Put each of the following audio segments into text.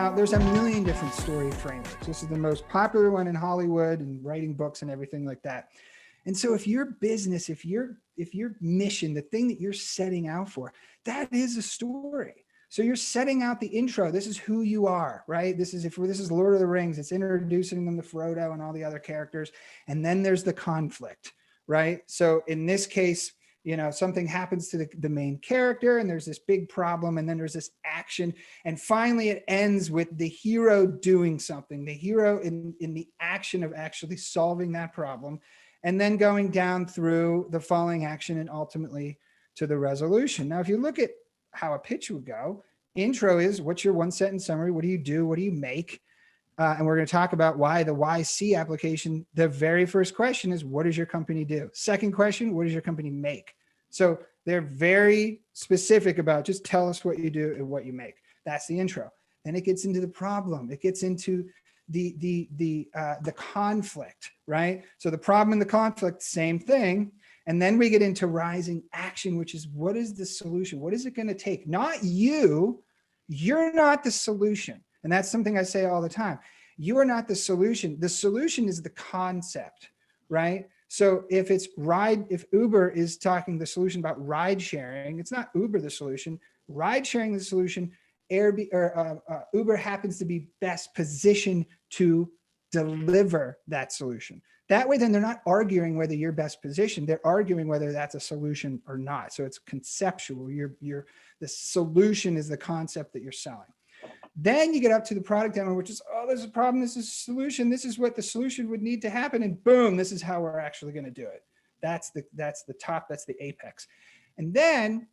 Now, there's a million different story frameworks. This is the most popular one in Hollywood and writing books and everything like that. And so if your business, if your mission, the thing that you're setting out for, that is a story. So you're setting out the intro. This is who you are, right? This is Lord of the Rings, it's introducing them to Frodo and all the other characters. And then there's the conflict, right? So in this case, something happens to the main character and there's this big problem, and then there's this action. And finally it ends with the hero doing something, the hero in the action of actually solving that problem, and then going down through the following action and ultimately to the resolution. Now, if you look at how a pitch would go, intro is, what's your one sentence summary? What do you do? What do you make? And we're going to talk about why the YC application, the very first question is, what does your company do? Second question, what does your company make? So they're very specific about, just tell us what you do and what you make. That's the intro. Then it gets into the problem. It gets into the conflict, right? So the problem and the conflict, same thing. And then we get into rising action, which is, what is the solution? What is it going to take? Not you. You're not the solution. And that's something I say all the time. You are not the solution. The solution is the concept, right? So if Uber is talking the solution about ride sharing, it's not Uber the solution. Ride sharing the solution. Uber happens to be best positioned to deliver that solution. That way, then they're not arguing whether you're best positioned. They're arguing whether that's a solution or not. So it's conceptual. The solution is the concept that you're selling. Then you get up to the product demo, which is, oh, there's a problem. This is a solution. This is what the solution would need to happen. And boom, this is how we're actually going to do it. That's the top. That's the apex. And then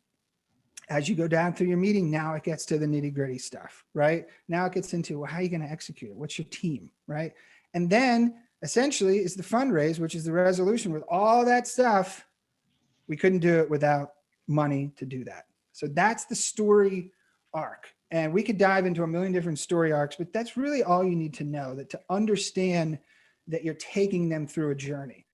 as you go down through your meeting, now it gets to the nitty gritty stuff, right? Now it gets into, well, how are you going to execute it? What's your team, right? And then essentially is the fundraise, which is the resolution. With all that stuff, we couldn't do it without money to do that. So that's the story arc. And we could dive into a million different story arcs, but that's really all you need to know, that to understand that you're taking them through a journey.